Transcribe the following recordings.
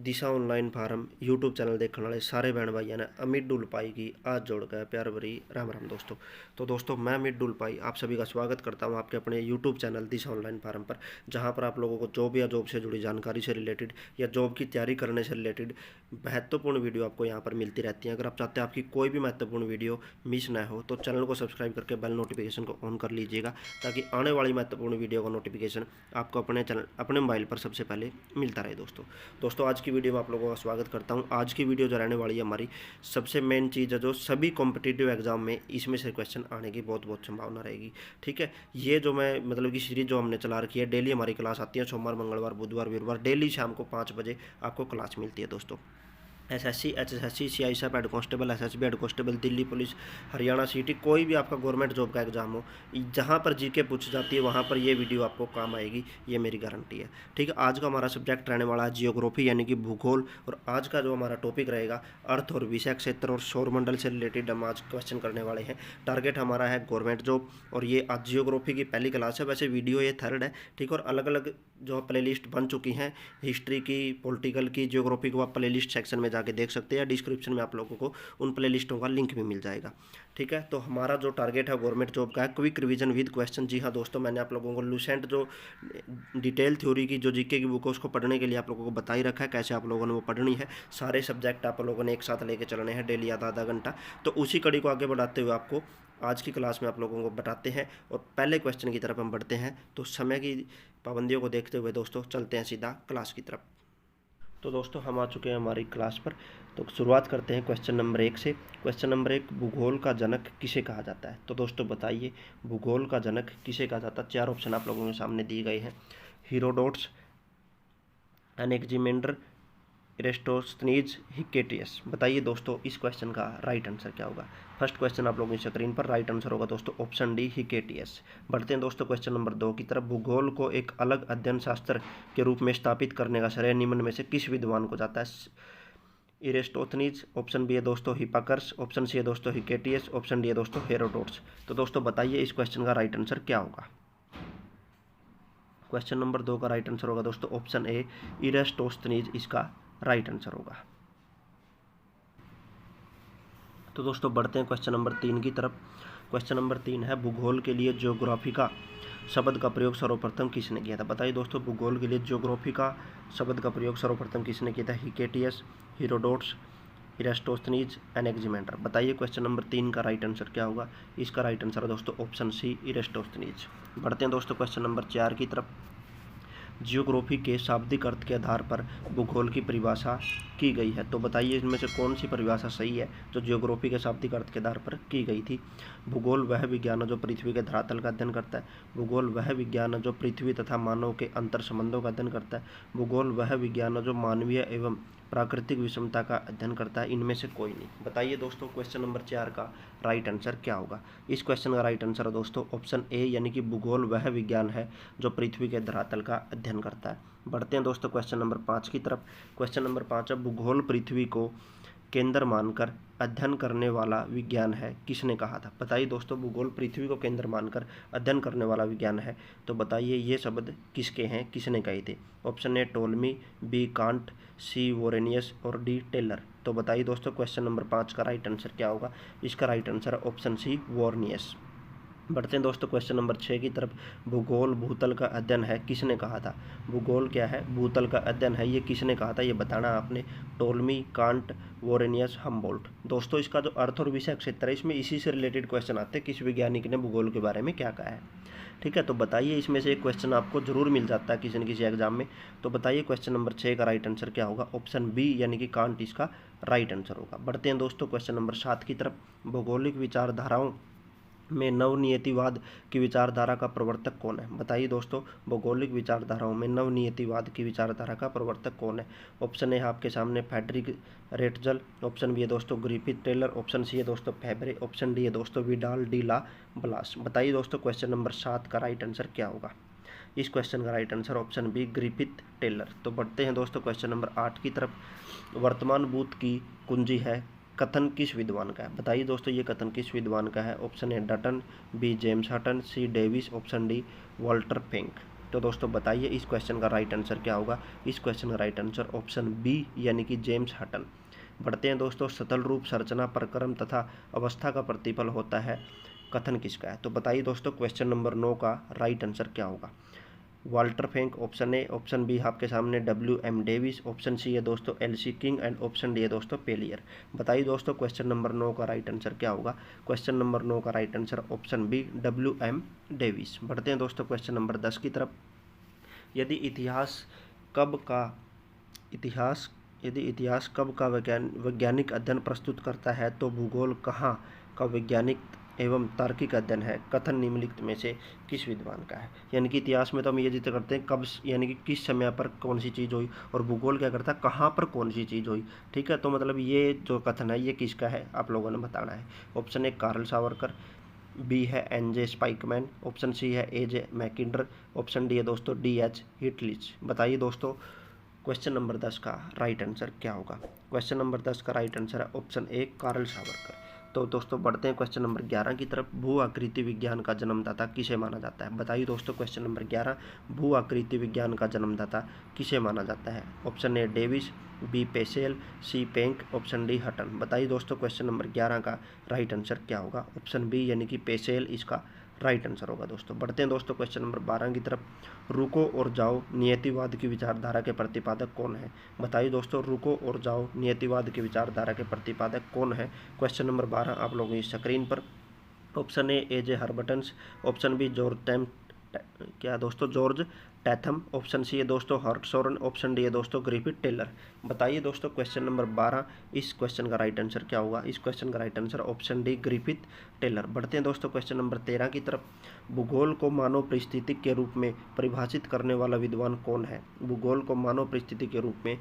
दिशा online form YouTube channel देखने वाले सारे बहन भाइयों ने अमित डुलपाई की आज जोड़ गया प्यार भरी राम राम दोस्तों। तो दोस्तों मैं अमित डुलपाई आप सभी का स्वागत करता हूं आपके अपने यूट्यूब चैनल दिशा ऑनलाइन फार्म पर, जहां पर आप लोगों को जॉब या जॉब से जुड़ी जानकारी से रिलेटेड या जॉब की तैयारी करने से रिलेटेड महत्वपूर्ण वीडियो आपको यहां पर मिलती रहती हैं। अगर आप चाहते हैं आपकी कोई भी महत्वपूर्ण वीडियो मिस ना हो तो चैनल को सब्सक्राइब करके बेल नोटिफिकेशन को ऑन कर लीजिएगा, ताकि आने वाली महत्वपूर्ण वीडियो का नोटिफिकेशन आपको अपने चैनल अपने मोबाइल पर सबसे पहले मिलता रहे। दोस्तों आज की वीडियो में आप लोगों का स्वागत करता हूं। आज की वीडियो जो रहने वाली है हमारी सबसे मेन चीज़ है, जो सभी कॉम्पिटिटिव एग्जाम में इसमें से क्वेश्चन आने की बहुत बहुत संभावना रहेगी। ठीक है, ये जो मैं मतलब कि सीरीज जो हमने चला रखी है, डेली हमारी क्लास आती है, सोमवार मंगलवार बुधवार वीरवार डेली शाम को 5 बजे आपको क्लास मिलती है दोस्तों। SSC HSSC CISF head constable SSB head constable Delhi police Haryana city कोई भी आपका गवर्नमेंट जॉब का एग्जाम हो, जहां पर जीके पूछ जाती है वहां पर ये वीडियो आपको काम आएगी, ये मेरी गारंटी है। ठीक है, आज का हमारा सब्जेक्ट रहने वाला है जियोग्राफी यानी कि भूगोल, और आज का जो हमारा टॉपिक रहेगा अर्थ और विषय क्षेत्र और सौरमंडल से रिलेटेड हम आज क्वेश्चन करने वाले हैं। टारगेट हमारा है गवर्नमेंट जॉब, और ये आज जियोग्राफी की पहली क्लास है। वैसे वीडियो ये थर्ड है, ठीक, और अलग अलग जो प्ले लिस्ट बन चुकी हैं हिस्ट्री की, पॉलिटिकल की, जियोग्राफी को आप प्ले लिस्ट सेक्शन में जाके देख सकते हैं। डिस्क्रिप्शन में आप लोगों को उन प्ले लिस्टों का लिंक भी मिल जाएगा। ठीक है, तो हमारा जो टारगेट है गवर्नमेंट जॉब का है क्विक रिवीजन विद क्वेश्चन। जी हाँ दोस्तों, मैंने आप लोगों को लूसेंट जो डिटेल थ्योरी की जो जीके की बुक है उसको पढ़ने के लिए आप लोगों को बता ही रखा है कैसे आप लोगों ने वो पढ़नी है। सारे सब्जेक्ट आप लोगों ने एक साथ लेके चलने हैं डेली आधा आधा घंटा। तो उसी कड़ी को आगे बढ़ाते हुए आपको आज की क्लास में आप लोगों को बताते हैं, और पहले क्वेश्चन की तरफ हम बढ़ते हैं। तो समय की पाबंदियों को देखते हुए दोस्तों चलते हैं सीधा क्लास की तरफ। तो दोस्तों हम आ चुके हैं हमारी क्लास पर। तो शुरुआत करते हैं क्वेश्चन नंबर 1 से। क्वेश्चन नंबर 1, भूगोल का जनक किसे कहा जाता है? तो दोस्तों बताइए भूगोल का जनक किसे कहा जाता है? 4 ऑप्शन आप लोगों के सामने दिए गए हैं। हीरोडोट्स, एनेक्जिमेंडर, इरेस्टोस्थनीज, हिकेटियस। बताइए दोस्तों इस क्वेश्चन का राइट आंसर क्या होगा? फर्स्ट क्वेश्चन आप लोगों की स्क्रीन पर, राइट आंसर होगा दोस्तों ऑप्शन डी हिकेटियस। बढ़ते हैं दोस्तों क्वेश्चन नंबर 2 की तरफ। भूगोल को एक अलग अध्ययन शास्त्र के रूप में स्थापित करने का श्रेय निम्न में से किस विद्वान को जाता है? इरेस्टोथनीज, ऑप्शन बी है दोस्तों हिपाकर्स, ऑप्शन सी है दोस्तों हिकेटियस, ऑप्शन डी है दोस्तों हेरोडोट्स। तो दोस्तों बताइए इस क्वेश्चन का राइट आंसर क्या होगा? क्वेश्चन नंबर 2 का राइट आंसर होगा दोस्तों ऑप्शन ए इरेस्टोस्थनीज, इसका राइट आंसर होगा। तो दोस्तों बढ़ते हैं क्वेश्चन नंबर 3 की तरफ। क्वेश्चन नंबर 3 है, भूगोल के लिए ज्योग्राफी का शब्द का प्रयोग सर्वप्रथम किसने किया था? बताइए दोस्तों भूगोल के लिए ज्योग्राफी का शब्द का प्रयोग सर्वप्रथम किसने किया था? हिकेटियस, हीरोडोट्स, इरेस्टोस्थनीज, एनेक्जिमेंडर। बताइए क्वेश्चन नंबर 3 का राइट आंसर क्या होगा? इसका राइट आंसर है दोस्तों ऑप्शन सी इरेस्टोस्थनीज। बढ़ते हैं दोस्तों क्वेश्चन नंबर 4 की तरफ। जियोग्राफी के शाब्दिक अर्थ के आधार पर भूगोल की परिभाषा की गई है। तो बताइए इनमें से कौन सी परिभाषा सही है जो जियोग्राफी के शाब्दिक अर्थ के आधार पर की गई थी? भूगोल वह विज्ञान है जो पृथ्वी के धरातल का अध्ययन करता है। भूगोल वह विज्ञान है जो पृथ्वी तथा मानव के अंतर संबंधों का अध्ययन करता है। भूगोल वह विज्ञान है जो मानवीय एवं प्राकृतिक विषमता का अध्ययन करता है। इनमें से कोई नहीं। बताइए दोस्तों क्वेश्चन नंबर 4 का राइट आंसर क्या होगा? इस क्वेश्चन का राइट आंसर है दोस्तों ऑप्शन ए, यानी कि भूगोल वह विज्ञान है जो पृथ्वी के धरातल का अध्ययन करता है। बढ़ते हैं दोस्तों क्वेश्चन नंबर 5 की तरफ। क्वेश्चन नंबर 5 है, भूगोल पृथ्वी को केंद्र मानकर अध्ययन करने वाला विज्ञान है, किसने कहा था? बताइए दोस्तों भूगोल पृथ्वी को केंद्र मानकर अध्ययन करने वाला विज्ञान है। तो बताइए ये शब्द किसके हैं, किसने कहे थे? Option A Ptolemy, B Kant, C Varenius और डी टेलर। तो बताइए दोस्तों क्वेश्चन नंबर 5 का राइट आंसर क्या होगा? इसका राइट आंसर है ऑप्शन सी वोरनियस। बढ़ते हैं दोस्तों क्वेश्चन नंबर 6 की तरफ। भूगोल भूतल का अध्ययन है, किसने कहा था? भूगोल क्या है? भूतल का अध्ययन है, ये किसने कहा था? ये बताना आपने। Ptolemy, Kant, Varenius, Humboldt. दोस्तों इसका जो अर्थ और विषय क्षेत्र है इसमें इसी से रिलेटेड क्वेश्चन आते हैं, किस वैज्ञानिक ने भूगोल के बारे में क्या कहा है। ठीक है, तो बताइए इसमें से एक क्वेश्चन आपको जरूर मिल जाता है किसी न किसी एग्जाम में। तो बताइए क्वेश्चन नंबर 6 का राइट आंसर क्या होगा? ऑप्शन बी यानी कि कांट इसका राइट आंसर होगा। बढ़ते हैं दोस्तों क्वेश्चन नंबर 7 की तरफ। भौगोलिक विचारधाराओं में नवनियतिवाद की विचारधारा का प्रवर्तक कौन है? बताइए दोस्तों भौगोलिक विचारधाराओं में नवनियतिवाद की विचारधारा का प्रवर्तक कौन है? ऑप्शन ए आपके सामने फ्रेडरिक रेटजल, ऑप्शन बी है दोस्तों ग्रिफिथ टेलर, ऑप्शन सी है दोस्तों फेबरे, ऑप्शन डी है दोस्तों विडाल डी ला ब्लास। बताइए दोस्तों क्वेश्चन नंबर 7 का राइट आंसर क्या होगा? इस क्वेश्चन का right answer option B Griffith Taylor. तो बढ़ते हैं दोस्तों क्वेश्चन नंबर 8 की तरफ। वर्तमान बूथ की कुंजी है कथन किस विद्वान का है? बताइए दोस्तों ये कथन किस विद्वान का है? Option A Dutton, B James Hutton, C Davis, option D Walter Penck. तो दोस्तों बताइए इस क्वेश्चन का राइट आंसर क्या होगा। इस क्वेश्चन का राइट आंसर ऑप्शन बी यानी कि जेम्स हटन। बढ़ते हैं दोस्तों, सतल रूप संरचना प्रक्रम तथा अवस्था का प्रतिफल होता है, कथन किसका है। तो बताइए दोस्तों क्वेश्चन नंबर 9 का राइट आंसर क्या होगा। Walter Frank option A, option B आपके सामने WM डेविस, ऑप्शन सी है दोस्तों LC King and option D है दोस्तों पेलियर। बताइए दोस्तों क्वेश्चन नंबर 9 का राइट आंसर क्या होगा। क्वेश्चन नंबर 9 का right answer option B WM Davis. बढ़ते हैं दोस्तों क्वेश्चन नंबर 10 की तरफ। यदि इतिहास कब का वैज्ञानिक अध्ययन प्रस्तुत करता है तो भूगोल कहाँ का वैज्ञानिक एवं तार्किक अध्ययन है, कथन निम्नलिखित में से किस विद्वान का है। यानी कि इतिहास में तो हम ये जिक्र करते हैं कब, यानी कि किस समय पर कौन सी चीज़ हुई, और भूगोल क्या करता है कहाँ पर कौन सी चीज़ हुई। ठीक है, तो मतलब ये जो कथन है ये किसका है आप लोगों ने बताना है। Option A Carl Savarkar, B है NJ स्पाइकमैन, ऑप्शन सी है AJ मैकिंडर, ऑप्शन डी है दोस्तों DH हिटलिच। बताइए दोस्तों क्वेश्चन नंबर 10 का राइट आंसर क्या होगा। क्वेश्चन नंबर 10 का राइट आंसर है ऑप्शन ए कार्ल सावरकर। तो दोस्तों बढ़ते हैं क्वेश्चन नंबर 11 की तरफ। भू आकृति विज्ञान का जन्मदाता किसे माना जाता है। बताइए दोस्तों क्वेश्चन नंबर 11, भू आकृति विज्ञान का जन्मदाता किसे माना जाता है। Option A Davis, B Peschel, C Penck, option D Hutton. बताइए दोस्तों क्वेश्चन नंबर 11 का राइट आंसर क्या होगा। ऑप्शन बी यानी कि पेसेल इसका राइट आंसर होगा। दोस्तों बढ़ते हैं दोस्तों क्वेश्चन नंबर 12 की तरफ। रुको और जाओ नियतिवाद की विचारधारा के प्रतिपादक कौन है। बताइए दोस्तों रुको और जाओ नियतिवाद की विचारधारा के प्रतिपादक कौन है। क्वेश्चन नंबर 12 आप लोगों की स्क्रीन पर। Option A AJ Herbertson, option B George Tatham, option C है दोस्तों हर्टसोरन, ऑप्शन डी है दोस्तों ग्रिफिथ टेलर। बताइए दोस्तों क्वेश्चन नंबर 12 इस क्वेश्चन का राइट आंसर क्या होगा। इस क्वेश्चन का right answer option D Griffith Taylor. बढ़ते हैं दोस्तों क्वेश्चन नंबर 13 की तरफ। भूगोल को मानव परिस्थिति के रूप में परिभाषित करने वाला विद्वान कौन है। भूगोल को मानव परिस्थिति के रूप में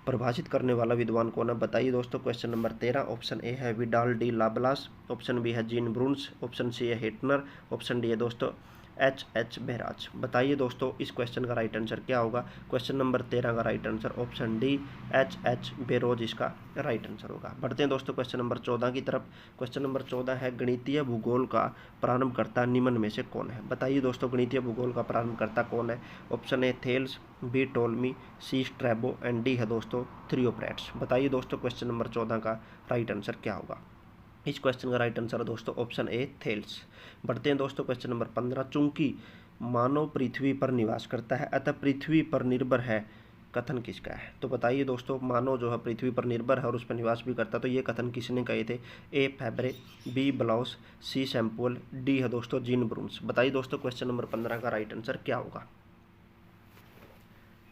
परिभाषित करने वाला विद्वान कौन है। बताइए दोस्तों क्वेश्चन नंबर 13। ऑप्शन ए है विडाल डी लाबलास, ऑप्शन बी है जीन ब्रून्स, ऑप्शन सी है हिटनर, ऑप्शन डी है दोस्तों H बेराज। बताइए दोस्तों इस क्वेश्चन का राइट आंसर क्या होगा। क्वेश्चन नंबर 13 का right answer option D H bureaus इसका राइट आंसर होगा। बढ़ते हैं दोस्तों क्वेश्चन नंबर 14 की तरफ। क्वेश्चन नंबर 14 है गणितीय भूगोल का प्रारंभकर्ता निम्न में से कौन है। बताइए दोस्तों गणितीय भूगोल का प्रारंभकर्ता कौन है। Option A Thales, B Ptolemy, C Strabo and D है दोस्तों थ्रियोप्रेट्स। बताइए दोस्तों क्वेश्चन नंबर 14 का राइट आंसर क्या होगा। इस क्वेश्चन का राइट आंसर है दोस्तों ऑप्शन ए थेल्स। बढ़ते हैं दोस्तों क्वेश्चन नंबर 15। चूंकि मानव पृथ्वी पर निवास करता है अतः पृथ्वी पर निर्भर है, कथन किसका है। तो बताइए दोस्तों मानव जो है पृथ्वी पर निर्भर है और उस पर निवास भी करता है, तो ये कथन किसने कहे थे। ए फैब्रे, बी ब्लाउस, सी सैम्पुअल, डी है दोस्तों जीन ब्रून्स। बताइए दोस्तों क्वेश्चन नंबर 15 का राइट आंसर क्या होगा।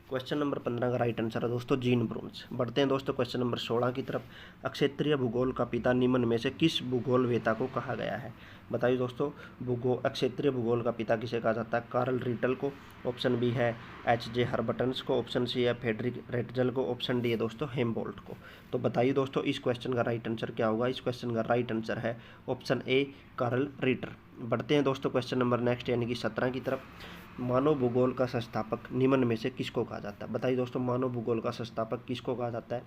क्वेश्चन नंबर 15 का राइट आंसर है दोस्तों जीन ब्रून्स। बढ़ते हैं दोस्तों क्वेश्चन नंबर 16 की तरफ। अक्षेत्रीय भूगोल का पिता निम्न में से किस भूगोलवेता को कहा गया है। बताइए दोस्तों अक्षेत्रीय भूगोल का पिता किसे कहा जाता है। कार्ल रिटल को, ऑप्शन बी है HJ हर्बर्टन्स को, ऑप्शन सी है फ्रेडरिक रेटजल को, ऑप्शन डी है दोस्तों हेमबोल्ट को। तो बताइए दोस्तों इस क्वेश्चन का राइट आंसर क्या होगा। इस क्वेश्चन का राइट आंसर है ऑप्शन ए कार्ल रिटर। बढ़ते हैं दोस्तों क्वेश्चन नंबर नेक्स्ट यानी कि 17 की तरफ। मानव भूगोल का संस्थापक निम्न में से किसको कहा जाता है। बताइए दोस्तों मानव भूगोल का संस्थापक किसको कहा जाता है।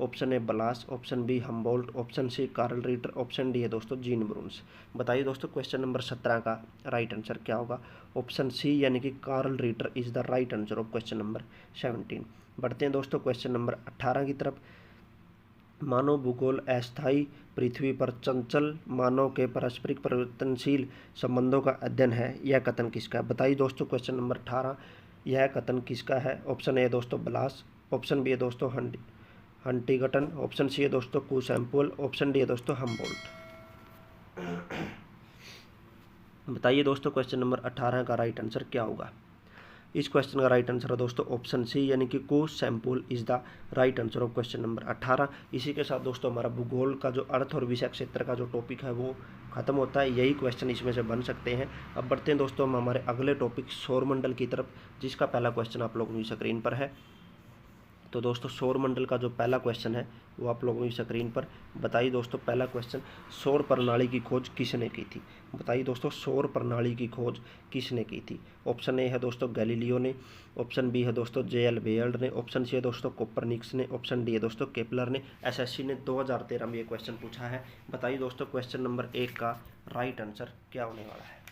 Option A Blache, option B Humboldt, option C Carl Ritter, option D है दोस्तों जीन ब्रून्स। बताइए दोस्तों क्वेश्चन नंबर 17 का राइट आंसर क्या होगा। ऑप्शन सी यानी कि Carl Ritter is the right answer of question number 17। बढ़ते हैं दोस्तों क्वेश्चन नंबर 18 की तरफ। मानव भूगोल अस्थायी पृथ्वी पर चंचल मानव के पारस्परिक परिवर्तनशील संबंधों का अध्ययन है, यह कथन किसका है। बताइए दोस्तों क्वेश्चन नंबर 18 यह कथन किसका है। ऑप्शन ए दोस्तों ब्लास, ऑप्शन बी है दोस्तों हंटिंगटन, ऑप्शन सी है दोस्तों कू सैम्पुअल, ऑप्शन डी है दोस्तों हम्बोल्ट। बताइए दोस्तों क्वेश्चन नंबर 18 का राइट आंसर क्या होगा। इस क्वेश्चन का राइट आंसर है दोस्तों ऑप्शन सी यानी कि कू Semple is the right answer of question number 18। इसी के साथ दोस्तों हमारा भूगोल का जो अर्थ और विषय क्षेत्र का जो टॉपिक है वो खत्म होता है। यही क्वेश्चन इसमें से बन सकते हैं। अब बढ़ते हैं दोस्तों हम हमारे अगले टॉपिक सौरमंडल की तरफ, जिसका पहला क्वेश्चन आप लोगों की स्क्रीन पर है। तो दोस्तों सौरमंडल का जो पहला क्वेश्चन है वो आप लोगों की स्क्रीन पर। बताइए दोस्तों पहला क्वेश्चन, सौर प्रणाली की खोज किसने की थी। बताइए दोस्तों सौर प्रणाली की खोज किसने की थी। ऑप्शन ए है दोस्तों गैलीलियो ने, ऑप्शन बी है दोस्तों JL बेयल्ड ने, ऑप्शन सी है दोस्तों कोपरनिकस ने, ऑप्शन डी है दोस्तों केपलर ने। SSC ने 2013 में ये क्वेश्चन पूछा है। बताइए दोस्तों क्वेश्चन नंबर 1 का राइट आंसर क्या होने वाला है।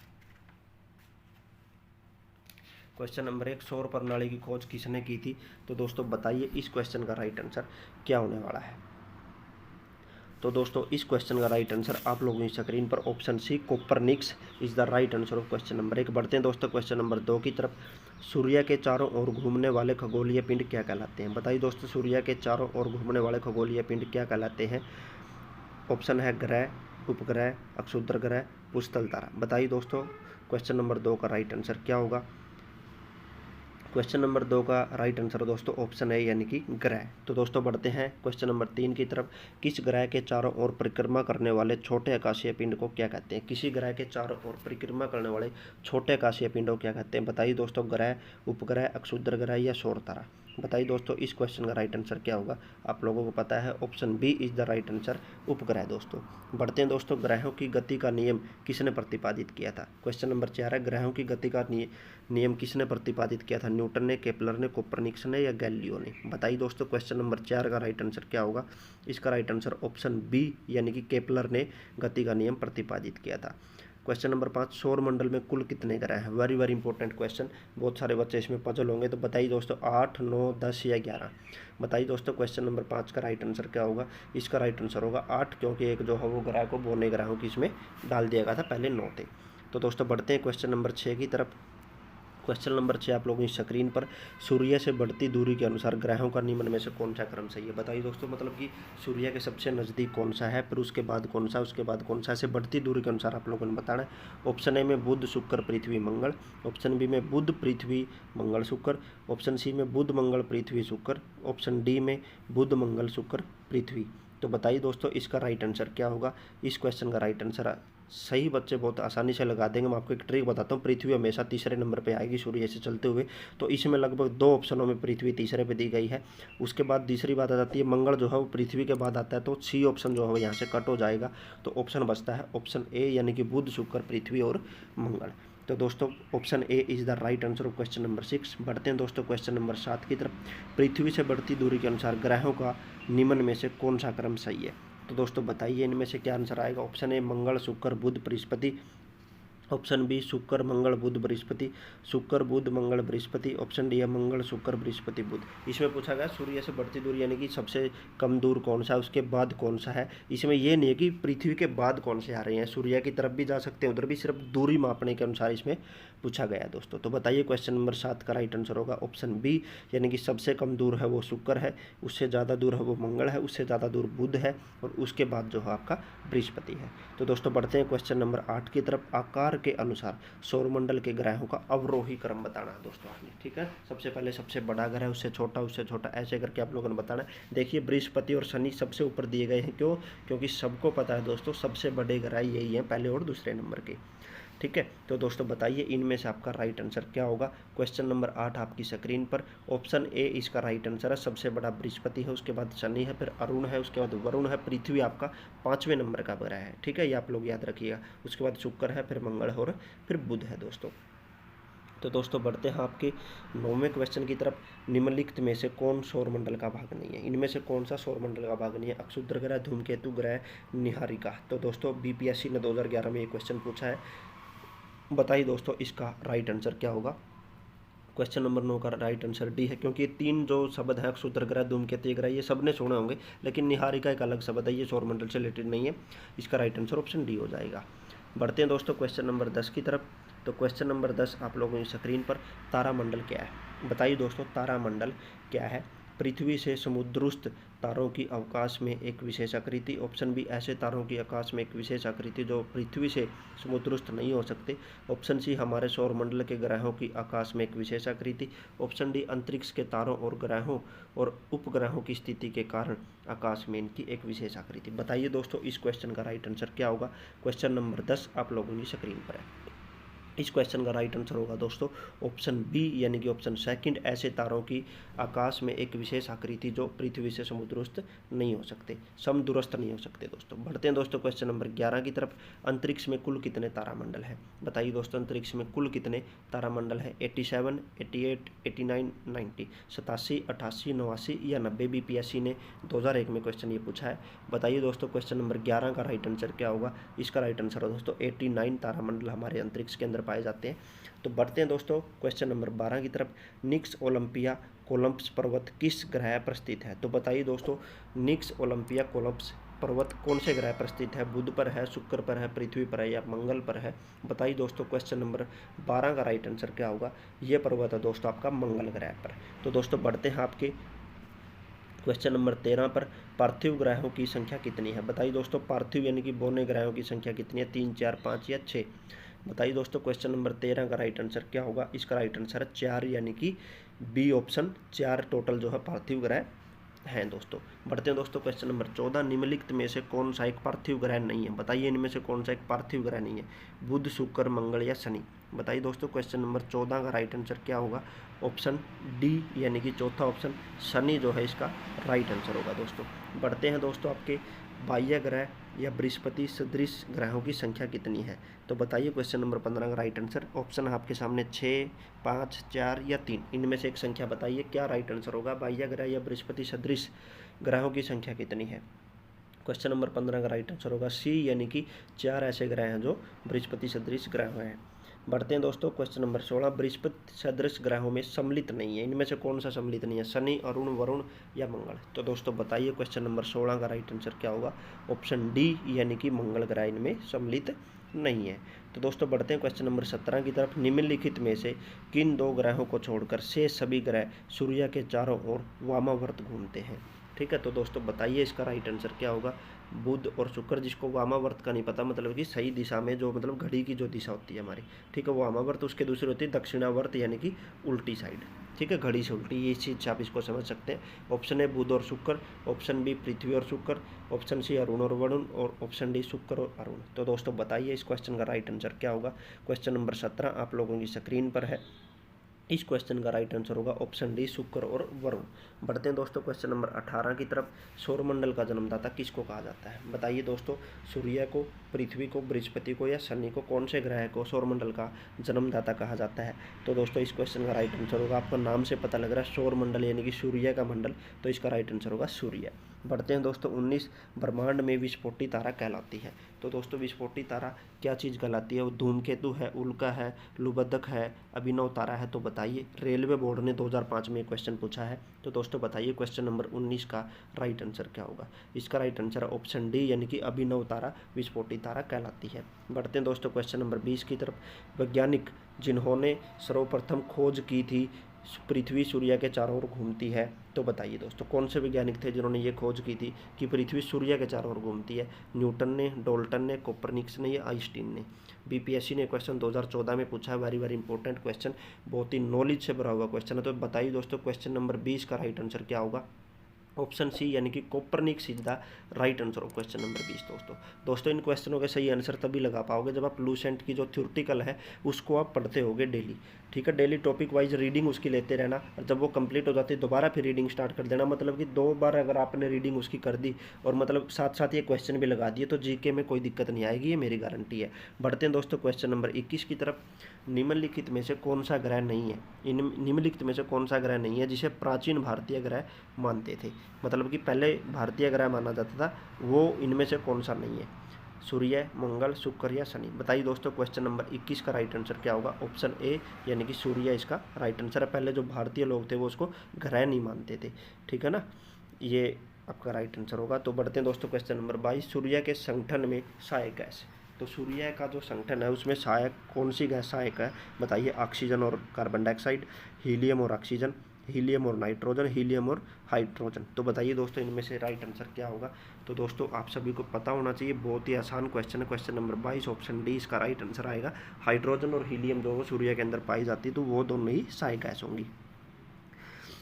क्वेश्चन नंबर 1, सौर प्रणाली की खोज किसने की थी? तो दोस्तों बताइए इस क्वेश्चन का राइट आंसर क्या होने वाला है। तो दोस्तों इस क्वेश्चन का राइट आंसर आप लोगों की स्क्रीन पर option C, Copernicus is the right answer of question number 1। बढ़ते हैं दोस्तों क्वेश्चन नंबर 2 की तरफ। सूर्य के चारों ओर घूमने वाले खगोलीय पिंड क्या कहलाते हैं? बताइए दोस्तों सूर्य के चारों ओर घूमने वाले खगोलीय पिंड क्या कहलाते हैं? ऑप्शन है ग्रह, उपग्रह, अक्षुद्र ग्रह, पुस्तल तारा। बताइए दोस्तों क्वेश्चन नंबर 2 का राइट आंसर क्या होगा? क्वेश्चन नंबर 2 का राइट आंसर दोस्तों ऑप्शन है यानी कि ग्रह। तो दोस्तों बढ़ते हैं क्वेश्चन नंबर 3 की तरफ। किस ग्रह के चारों ओर परिक्रमा करने वाले छोटे आकाशीय पिंड को क्या कहते हैं? किसी ग्रह के चारों ओर परिक्रमा करने वाले छोटे आकाशीय पिंड को क्या कहते हैं? बताइए दोस्तों ग्रह, उपग्रह, अक्षुद्र ग्रह या सौर तारा। बताइए दोस्तों इस क्वेश्चन का राइट आंसर क्या होगा? आप लोगों को पता है option B is the right answer, उपग्रह दोस्तों। बढ़ते हैं दोस्तों, ग्रहों की गति का नियम किसने प्रतिपादित किया था? क्वेश्चन नंबर 4 है, ग्रहों की गति का नियम किसने प्रतिपादित किया था? न्यूटन ने, केपलर ने, कोपरनिकस ने या गैलीलियो ने? बताइए दोस्तों क्वेश्चन नंबर 4 का राइट आंसर क्या होगा? इसका राइट आंसर ऑप्शन बी यानी कि केपलर ने गति का नियम प्रतिपादित किया था। क्वेश्चन नंबर 5, सौर मंडल में कुल कितने ग्रह हैं? वेरी वेरी इंपॉर्टेंट क्वेश्चन, बहुत सारे बच्चे इसमें पजल होंगे। तो बताइए दोस्तों 8, 9, 10 या 11। बताइए दोस्तों क्वेश्चन नंबर 5 का राइट आंसर क्या होगा? इसका राइट आंसर होगा 8, क्योंकि एक जो है वो ग्रह को बोने ग्रहों की इसमें डाल दिया गया था, पहले 9 थे। तो दोस्तों बढ़ते हैं क्वेश्चन नंबर 6 की तरफ। क्वेश्चन नंबर 6 आप लोगों की स्क्रीन पर, सूर्य से बढ़ती दूरी के अनुसार ग्रहों का निम्न में से कौन सा क्रम सही है? बताइए दोस्तों मतलब कि सूर्य के सबसे नज़दीक कौन सा है, फिर उसके बाद कौन सा, उसके बाद कौन सा, ऐसे बढ़ती दूरी के अनुसार आप लोगों ने बताना है। ऑप्शन ए में बुध, शुक्र, पृथ्वी, मंगल। ऑप्शन बी में बुध, पृथ्वी, मंगल, शुक्र। ऑप्शन सी में बुध, मंगल, पृथ्वी, शुक्र। ऑप्शन डी में बुध, मंगल, शुक्र, पृथ्वी। तो बताइए दोस्तों इसका राइट आंसर क्या होगा? इस क्वेश्चन का राइट आंसर सही बच्चे बहुत आसानी से लगा देंगे। मैं आपको एक ट्रिक बताता हूँ, पृथ्वी हमेशा तीसरे नंबर पे आएगी सूर्य से चलते हुए। तो इसमें लगभग 2 ऑप्शनों में पृथ्वी तीसरे पे दी गई है। उसके बाद दूसरी बात आ जाती है, मंगल जो है वो पृथ्वी के बाद आता है, तो सी ऑप्शन जो है यहाँ से कट हो जाएगा। तो ऑप्शन बचता है ऑप्शन ए यानी कि बुध, शुक्र, पृथ्वी और मंगल। तो दोस्तों option A is the right answer of question number 6। बढ़ते हैं दोस्तों क्वेश्चन नंबर 7 की तरफ। पृथ्वी से बढ़ती दूरी के अनुसार ग्रहों का निम्न में से कौन सा क्रम सही है? तो दोस्तों बताइए इनमें से क्या आंसर आएगा? ऑप्शन ए मंगल, शुक्र, बुध, बृहस्पति। ऑप्शन बी शुक्र, मंगल, बुध, बृहस्पति। शुक्र, बुध, मंगल, बृहस्पति। ऑप्शन डी है मंगल, शुक्र, बृहस्पति, बुध। इसमें पूछा गया सूर्य से बढ़ती दूरी यानी कि सबसे कम दूर कौन सा है, उसके बाद कौन सा है। इसमें यह नहीं है कि पृथ्वी के बाद कौन से आ रहे हैं, सूर्य की तरफ भी जा सकते हैं, उधर भी, सिर्फ दूरी मापने के अनुसार इसमें पूछा गया है दोस्तों। तो बताइए क्वेश्चन नंबर 7 का राइट आंसर होगा ऑप्शन बी यानी कि सबसे कम दूर है वो शुक्र है, उससे ज़्यादा दूर है वो मंगल है, उससे ज़्यादा दूर बुध है और उसके बाद जो है आपका बृहस्पति है। तो दोस्तों बढ़ते हैं क्वेश्चन नंबर 8 की तरफ। आकार के अनुसार सौरमंडल के ग्रहों का अवरोही क्रम बताना है दोस्तों आपने, ठीक है। सबसे पहले सबसे बड़ा ग्रह, उससे छोटा, ऐसे करके आप लोगों ने बताना है। देखिए बृहस्पति और शनि सबसे ऊपर दिए गए हैं, क्यों? क्योंकि सबको पता है दोस्तों सबसे बड़े ग्रह यही हैं, पहले और दूसरे नंबर के, ठीक है। तो दोस्तों बताइए इनमें से आपका राइट आंसर क्या होगा? क्वेश्चन नंबर 8 आपकी स्क्रीन पर। ऑप्शन ए इसका राइट आंसर है, सबसे बड़ा बृहस्पति है, उसके बाद शनि है, फिर अरुण है, उसके बाद वरुण है, पृथ्वी आपका 5वें नंबर का ग्रह है, ठीक है, ये आप लोग याद रखिएगा। उसके बाद शुक्र है, फिर मंगल है और फिर बुध है दोस्तों। तो दोस्तों बढ़ते हैं आपके 9वें क्वेश्चन की तरफ। निम्नलिखित में से कौन सौरमंडल का भाग नहीं है? इनमें से कौन सा सौरमंडल का भाग नहीं है? अक्षुद्र ग्रह, धूमकेतु ग्रह, निहारिका। तो दोस्तों बीपीएससी ने 2011 में ये क्वेश्चन पूछा है। बताइए दोस्तों इसका राइट आंसर क्या होगा? क्वेश्चन नंबर 9 का राइट आंसर डी है, क्योंकि ये 3 जो शब्द हैं, अक्षुद्र ग्रह, धूमकेतु ग्रह, ये सबने सुने होंगे, लेकिन निहारिका एक अलग शब्द है, ये सौरमंडल से रिलेटेड नहीं है। इसका राइट आंसर ऑप्शन डी हो जाएगा। बढ़ते हैं दोस्तों क्वेश्चन नंबर 10 की तरफ। तो क्वेश्चन नंबर 10 आप लोगों की स्क्रीन पर, तारामंडल क्या है? बताइए दोस्तों तारामंडल क्या है? पृथ्वी से समुद्रस्थ तारों की अवकाश में एक विशेष आकृति। ऑप्शन बी ऐसे तारों की आकाश में एक विशेष आकृति जो पृथ्वी से समुद्रस्थ नहीं हो सकते। ऑप्शन सी हमारे सौरमंडल के ग्रहों की आकाश में एक विशेष आकृति। ऑप्शन डी अंतरिक्ष के तारों और ग्रहों और उपग्रहों की स्थिति के कारण आकाश में इनकी एक विशेष आकृति। बताइए दोस्तों इस क्वेश्चन का राइट आंसर क्या होगा? क्वेश्चन नंबर 10 आप लोगों की स्क्रीन पर है। इस क्वेश्चन का राइट आंसर होगा दोस्तों ऑप्शन बी यानी कि ऑप्शन सेकंड, ऐसे तारों की आकाश में एक विशेष आकृति जो पृथ्वी से समुद्रस्थ नहीं हो सकते, समदूरस्थ नहीं हो सकते दोस्तों। बढ़ते हैं दोस्तों क्वेश्चन नंबर 11 की तरफ। अंतरिक्ष में कुल कितने तारामंडल है? बताइए दोस्तों अंतरिक्ष में कुल कितने तारामंडल है? 87, 88, 89, 90, 87, 88, 89 या 90। बीपीएससी ने 2001 में क्वेश्चन ये पूछा है। बताइए दोस्तों क्वेश्चन नंबर 11 का राइट आंसर क्या होगा? इसका राइट आंसर है दोस्तों 89 तारामंडल हमारे अंतरिक्ष के अंदर पाए जाते हैं। तो बढ़ते हैं दोस्तों क्वेश्चन नंबर 12 की तरफ। निक्स ओलंपिया कोलंबस पर्वत किस ग्रह पर स्थित है? तो बताइए दोस्तों, निक्स ओलंपिया कोलंबस पर्वत कौन से ग्रह पर स्थित है? बुध पर है, शुक्र पर है, पृथ्वी पर है या मंगल पर है? बताइए दोस्तों, क्वेश्चन नंबर 12 का राइट आंसर क्या होगा? ये पर्वत है दोस्तों आपका मंगल ग्रह पर। तो दोस्तों बढ़ते हैं आपके क्वेश्चन नंबर 13 पर। पार्थिव ग्रहों की संख्या कितनी है? बताइए दोस्तों, पार्थिव यानी कि बौने ग्रहों की संख्या कितनी है? 3, 4, 5 या 6? बताइए दोस्तों, क्वेश्चन नंबर 13 का राइट आंसर क्या होगा? इसका राइट आंसर है 4 यानी कि बी ऑप्शन। 4 टोटल जो है पार्थिव ग्रह हैं दोस्तों। बढ़ते हैं दोस्तों क्वेश्चन नंबर 14। निम्नलिखित में से कौन सा एक पार्थिव ग्रह नहीं है? बताइए इनमें से कौन सा एक पार्थिव ग्रह नहीं है? बुध, शुक्र, मंगल या शनि? बताइए दोस्तों, क्वेश्चन नंबर 14 का राइट आंसर क्या होगा? ऑप्शन डी यानी कि चौथा ऑप्शन शनि जो है इसका राइट आंसर होगा दोस्तों। बढ़ते हैं दोस्तों आपके बाह्य ग्रह या बृहस्पति सदृश ग्रहों की संख्या कितनी है? तो बताइए क्वेश्चन नंबर 15 का राइट आंसर। ऑप्शन आपके सामने 6, 5, 4 या 3, इनमें से एक संख्या बताइए क्या राइट आंसर होगा? बाह्य ग्रह या बृहस्पति सदृश ग्रहों की संख्या कितनी है? क्वेश्चन नंबर 15 का राइट आंसर होगा सी यानी कि 4 ऐसे ग्रह हैं जो बृहस्पति सदृश ग्रह हैं। बढ़ते हैं दोस्तों क्वेश्चन नंबर 16। बृहस्पति सदृश ग्रहों में सम्मिलित नहीं है, इनमें से कौन सा सम्मिलित नहीं है? शनि, अरुण, वरुण या मंगल? तो दोस्तों बताइए क्वेश्चन नंबर 16 का राइट आंसर क्या होगा? ऑप्शन डी यानी कि मंगल ग्रह इनमें सम्मिलित नहीं है। तो दोस्तों बढ़ते हैं क्वेश्चन नंबर 17 की तरफ। निम्नलिखित में से किन 2 ग्रहों को छोड़कर शेष सभी ग्रह सूर्य के चारों ओर वामावर्त घूमते हैं? ठीक है, तो दोस्तों बताइए इसका राइट आंसर क्या होगा? बुध और शुक्र, जिसको वामावर्त का नहीं पता मतलब कि सही दिशा में जो मतलब घड़ी की जो दिशा होती है हमारी, ठीक है, वो वामावर्त। उसके दूसरी होती है दक्षिणावर्त यानी कि उल्टी साइड, ठीक है, घड़ी से उल्टी। ये चीज़ आप इसको समझ सकते हैं। ऑप्शन ए बुध और शुक्र, ऑप्शन बी पृथ्वी और शुक्र, ऑप्शन सी अरुण और वरुण और ऑप्शन डी शुक्र और अरुण। तो दोस्तों बताइए इस क्वेश्चन का राइट आंसर क्या होगा? क्वेश्चन नंबर 17 आप लोगों की स्क्रीन पर है। इस क्वेश्चन का राइट आंसर होगा ऑप्शन डी शुक्र और वरुण। बढ़ते हैं दोस्तों क्वेश्चन नंबर 18 की तरफ। सौरमंडल का जन्मदाता किसको कहा जाता है? बताइए दोस्तों, सूर्य को, पृथ्वी को, बृहस्पति को या शनि को, कौन से ग्रह को सौरमंडल का जन्मदाता कहा जाता है? तो दोस्तों इस क्वेश्चन का राइट आंसर होगा, आपको नाम से पता लग रहा है सौरमंडल यानी कि सूर्य का मंडल, तो इसका राइट आंसर होगा सूर्य। बढ़ते हैं दोस्तों 19। ब्रह्मांड में विस्फोटी तारा कहलाती है। तो दोस्तों विस्फोटी तारा क्या चीज़ कहलाती है? वो धूमकेतु है, उल्का है, लुबद्धक है, अभिनव तारा है? तो बताइए। रेलवे बोर्ड ने 2005 में क्वेश्चन पूछा है। तो दोस्तों बताइए क्वेश्चन नंबर 19 का राइट आंसर क्या होगा? इसका राइट आंसर है ऑप्शन डी यानी कि अभिनव तारा विस्फोटी तारा कहलाती है। बढ़ते हैं दोस्तों क्वेश्चन नंबर 20 की तरफ। वैज्ञानिक जिन्होंने सर्वप्रथम खोज की थी पृथ्वी सूर्य के चारों ओर घूमती है, तो बताइए दोस्तों कौन से वैज्ञानिक थे जिन्होंने ये खोज की थी कि पृथ्वी सूर्य के चारों ओर घूमती है? न्यूटन ने, डाल्टन ने, कोपरनिकस ने या आइंस्टीन ने? बीपीएससी ने क्वेश्चन 2014 में पूछा है, वेरी वेरी इंपॉर्टेंट क्वेश्चन, बहुत ही नॉलेज से भरा हुआ क्वेश्चन है। तो बताइए दोस्तों क्वेश्चन नंबर 20 का राइट आंसर क्या होगा? ऑप्शन सी यानी कि Copernicus is the right answer of question number 20 दोस्तों इन क्वेश्चनों के सही आंसर तभी लगा पाओगे जब आप लूसेंट की जो थ्योरेटिकल है उसको आप पढ़ते होगे डेली, ठीक है, डेली टॉपिक वाइज रीडिंग उसकी लेते रहना, और जब वो कंप्लीट हो जाती है दोबारा फिर रीडिंग स्टार्ट कर देना। मतलब कि 2 बार अगर आपने रीडिंग उसकी कर दी और मतलब साथ साथ ये क्वेश्चन भी लगा दिए तो जीके में कोई दिक्कत नहीं आएगी, ये मेरी गारंटी है। बढ़ते हैं दोस्तों क्वेश्चन नंबर 21 की तरफ। निम्नलिखित में से कौन सा ग्रह नहीं है? निम्नलिखित में से कौन सा ग्रह नहीं है जिसे प्राचीन भारतीय ग्रह मानते थे? मतलब कि पहले भारतीय ग्रह माना जाता था, वो इनमें से कौन सा नहीं है? सूर्य, मंगल, शुक्र या शनि? बताइए दोस्तों क्वेश्चन नंबर 21 का राइट आंसर क्या होगा? ऑप्शन ए यानी कि सूर्य इसका राइट आंसर है। पहले जो भारतीय लोग थे वो उसको ग्रह नहीं मानते थे, ठीक है ना, ये आपका राइट आंसर होगा। तो बढ़ते हैं दोस्तों क्वेश्चन नंबर 22। सूर्य के संगठन में सहायक गैस, तो सूर्य का जो संगठन है उसमें सहायक कौन सी गैस सहायक है? बताइए। ऑक्सीजन और कार्बन डाइऑक्साइड, हीलियम और ऑक्सीजन, हीलियम और नाइट्रोजन, हीलियम और हाइड्रोजन? तो बताइए दोस्तों इनमें से राइट आंसर क्या होगा? तो दोस्तों आप सभी को पता होना चाहिए, बहुत ही आसान क्वेश्चन है। क्वेश्चन नंबर 22 ऑप्शन डी इसका राइट आंसर आएगा। हाइड्रोजन और हीलियम जो सूर्य के अंदर पाई जाती है तो वो दोनों ही सहायक गैस होंगी।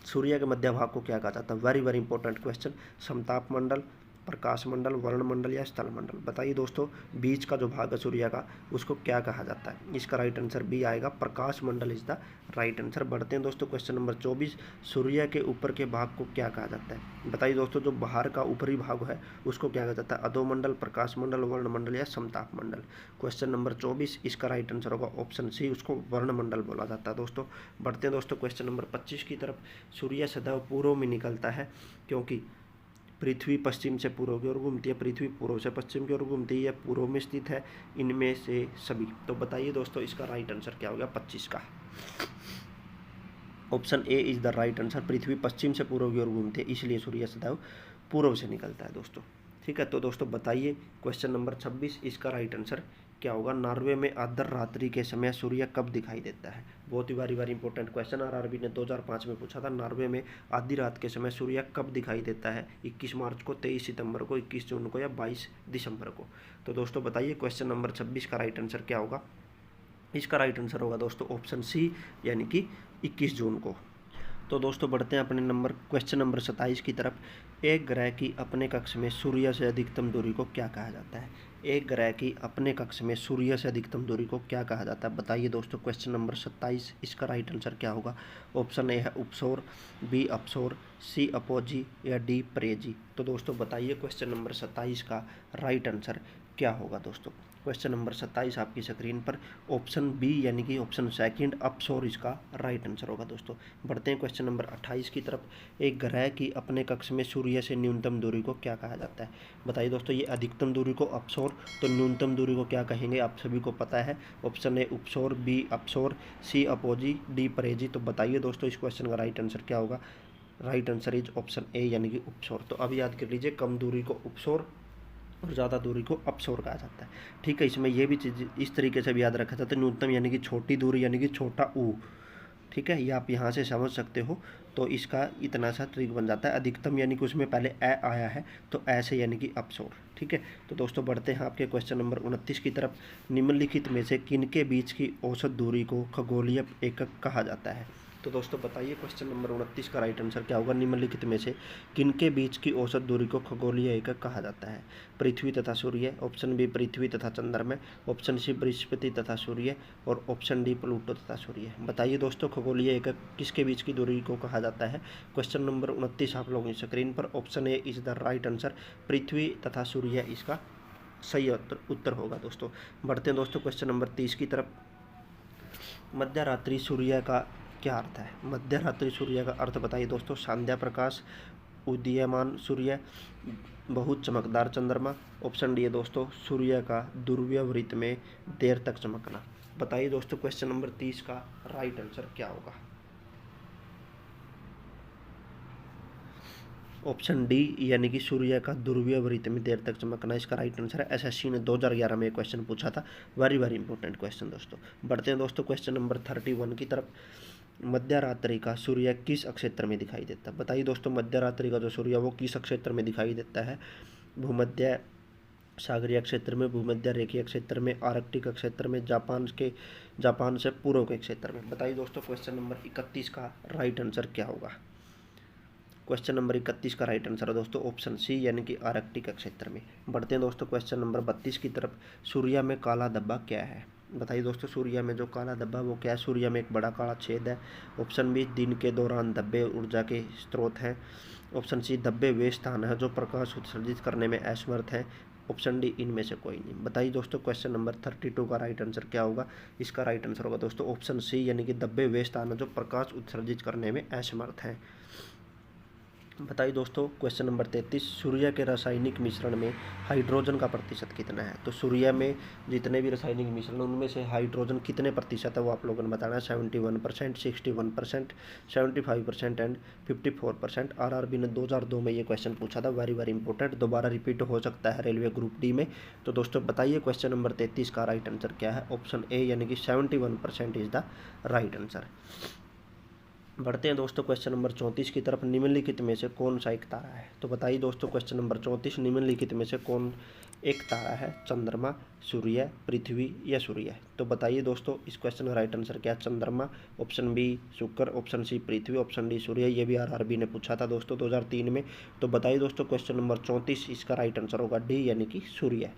सूर्य के मध्य भाग को क्या कहा जाता है? Very very important question. समताप मंडल, प्रकाश मंडल, वर्णमंडल या स्थल मंडल? बताइए दोस्तों बीच का जो भाग है सूर्य का उसको क्या कहा जाता है? इसका राइट आंसर बी आएगा, प्रकाश मंडल इज द राइट आंसर। बढ़ते हैं दोस्तों क्वेश्चन नंबर 24। सूर्य के ऊपर के भाग को क्या कहा जाता है? बताइए दोस्तों जो बाहर का ऊपरी भाग है उसको क्या कहा जाता है? अधोमंडल, प्रकाश मंडल, वर्णमंडल या समताप मंडल? क्वेश्चन नंबर 24 इसका राइट आंसर होगा ऑप्शन सी, उसको वर्णमंडल बोला जाता है दोस्तों। बढ़ते हैं दोस्तों क्वेश्चन नंबर 25 की तरफ। सूर्य सदैव पूर्व में निकलता है क्योंकि पृथ्वी पश्चिम से पूर्व की ओर घूमती है, पृथ्वी पूर्व से पश्चिम की ओर घूमती है, या पूर्व में स्थित है, इनमें से सभी। तो बताइए दोस्तों इसका राइट आंसर क्या होगा 25 का। Option A is the right answer. पृथ्वी पश्चिम से पूर्व की ओर घूमती है, इसलिए सूर्य सदैव पूर्व से निकलता है दोस्तों। ठीक है, तो दोस्तों बताइए क्वेश्चन नंबर 26 इसका राइट आंसर क्या होगा। नॉर्वे में आधर रात्रि के समय सूर्य कब दिखाई देता है। बहुत ही बारी इंपॉर्टेंट क्वेश्चन आरआरबी ने 2005 में पूछा था। नॉर्वे में आधी रात के समय सूर्य कब दिखाई देता है, 21 मार्च को, 23 सितंबर को, 21 जून को, या 22 दिसंबर को। तो दोस्तों बताइए क्वेश्चन नंबर 26 का राइट आंसर क्या होगा। इसका राइट आंसर होगा दोस्तों ऑप्शन सी, यानी कि 21 जून को। तो दोस्तों बढ़ते हैं अपने क्वेश्चन नंबर 27 की तरफ। एक ग्रह की अपने कक्ष में सूर्य से अधिकतम दूरी को क्या कहा जाता है। एक ग्रह की अपने कक्ष में सूर्य से अधिकतम दूरी को क्या कहा जाता है। बताइए दोस्तों क्वेश्चन नंबर 27 इसका राइट आंसर क्या होगा। ऑप्शन ए है उपसौर, बी अपसौर, सी अपोजी, या डी परेजी। तो दोस्तों बताइए क्वेश्चन नंबर 27 का राइट आंसर क्या होगा। दोस्तों क्वेश्चन नंबर 27 आपकी स्क्रीन पर ऑप्शन बी, यानी कि ऑप्शन सेकंड अपसौर इसका राइट आंसर होगा। दोस्तों बढ़ते हैं क्वेश्चन नंबर 28 की तरफ। एक ग्रह की अपने कक्ष में सूर्य से न्यूनतम दूरी को क्या कहा जाता है। बताइए दोस्तों, ये अधिकतम दूरी को अपसौर, तो न्यूनतम दूरी को क्या कहेंगे आप सभी को पता है। ऑप्शन ए उपसौर, बी अपसौर, सी अपोजी, डी परेजी। तो बताइए दोस्तों इस क्वेश्चन का राइट आंसर क्या होगा। Right answer is option A, यानी कि उपसौर। तो अब याद कर लीजिए, कम दूरी को उपसौर और ज़्यादा दूरी को अपसौर कहा जाता है। ठीक है, इसमें यह भी चीज़ इस तरीके से भी याद रखा जाता है। न्यूनतम यानी कि छोटी दूरी, यानी कि छोटा ऊ। ठीक है, ये आप यहाँ से समझ सकते हो। तो इसका इतना सा ट्रिक बन जाता है। अधिकतम यानी कि उसमें पहले ए आया है, तो ऐसे यानी कि अपसौर। ठीक है, तो दोस्तों बढ़ते हैं आपके क्वेश्चन नंबर 29 की तरफ। निम्नलिखित में से किनके बीच की औसत दूरी को खगोलीय एकक कहा जाता है। तो दोस्तों बताइए क्वेश्चन नंबर 29 का राइट आंसर क्या होगा। निम्नलिखित में से किनके बीच की औसत दूरी को खगोलीय एकक कहा जाता है। पृथ्वी तथा सूर्य, ऑप्शन बी पृथ्वी तथा चंद्रमा, ऑप्शन सी बृहस्पति तथा सूर्य, और ऑप्शन डी प्लूटो तथा सूर्य। बताइए दोस्तों खगोलीय एकक किसके बीच की दूरी को कहा जाता है। क्वेश्चन नंबर 29 आप लोगों की स्क्रीन पर। Option A is the right answer. पृथ्वी तथा सूर्य इसका सही उत्तर होगा। दोस्तों बढ़ते हैं दोस्तों क्वेश्चन नंबर 30 की तरफ। मध्य रात्रि सूर्य का क्या अर्थ है। मध्य रात्रि सूर्य का अर्थ बताइए दोस्तों। संध्या प्रकाश, उदीयमान सूर्य, बहुत चमकदार चंद्रमा। ऑप्शन डी है दोस्तों सूर्य का ध्रुवीय वृत्त में देर तक चमकना। बताइए दोस्तों क्वेश्चन नंबर 30 का राइट आंसर क्या होगा। ऑप्शन डी, यानी कि सूर्य का ध्रुवीय वृत्त में देर तक चमकना इसका राइट आंसर है। एसएससी ने 2011 में क्वेश्चन पूछा था। Very important question. दोस्तों बढ़ते हैं दोस्तों क्वेश्चन नंबर 31 की तरफ। मध्य रात्रि का सूर्य किस क्षेत्र में दिखाई देता है। बताइए दोस्तों मध्य रात्रि का जो सूर्य वो किस क्षेत्र में दिखाई देता है। भूमध्य सागरीय क्षेत्र में, भूमध्य रेखीय क्षेत्र में, आर्कटिक क्षेत्र में, जापान से पूर्व के क्षेत्र में। बताइए दोस्तों क्वेश्चन नंबर 31 का राइट आंसर क्या होगा। क्वेश्चन नंबर 31 का राइट आंसर है दोस्तों ऑप्शन सी, यानी कि आर्कटिक क्षेत्र में। बढ़ते हैं दोस्तों क्वेश्चन नंबर 32 की तरफ। सूर्य में काला धब्बा क्या है। बताइए दोस्तों सूर्य में जो काला धब्बा वो क्या है। सूर्य में एक बड़ा काला छेद है। ऑप्शन बी, दिन के दौरान धब्बे ऊर्जा के स्रोत हैं। ऑप्शन सी, धब्बे वे स्थान है जो प्रकाश उत्सर्जित करने में असमर्थ है। ऑप्शन डी, इनमें से कोई नहीं। बताइए दोस्तों क्वेश्चन नंबर 32 का राइट आंसर क्या होगा। इसका राइट आंसर होगा दोस्तों ऑप्शन सी, यानी कि धब्बे वे स्थान है जो प्रकाश उत्सर्जित करने में असमर्थ है। बताइए दोस्तों क्वेश्चन नंबर 33। सूर्य के रासायनिक मिश्रण में हाइड्रोजन का प्रतिशत कितना है। तो सूर्य में जितने भी रासायनिक मिश्रण उनमें से हाइड्रोजन कितने प्रतिशत है वो आप लोगों ने बताना है। 71%, 61%, 75% एंड 54%। आरआरबी ने 2002 में ये क्वेश्चन पूछा था। वेरी इंपॉर्टेंट, दोबारा रिपीट हो सकता है रेलवे ग्रुप डी में। तो दोस्तों बताइए क्वेश्चन नंबर 33 का राइट आंसर क्या है। ऑप्शन ए, यानी कि 71% इज द राइट आंसर। बढ़ते हैं दोस्तों क्वेश्चन नंबर 34 की तरफ। निम्नलिखित में से कौन सा एक तारा है। तो बताइए दोस्तों क्वेश्चन नंबर 34। निम्नलिखित में से कौन एक तारा है। चंद्रमा, सूर्य, पृथ्वी या सूर्य। तो बताइए दोस्तों इस क्वेश्चन का राइट आंसर क्या है। चंद्रमा, ऑप्शन बी शुक्र, ऑप्शन सी पृथ्वी, ऑप्शन डी सूर्य। ये भी आरआरबी ने पूछा था दोस्तों 2003 में। तो बताइए दोस्तों क्वेश्चन नंबर 34 इसका राइट आंसर होगा डी, यानी कि सूर्य।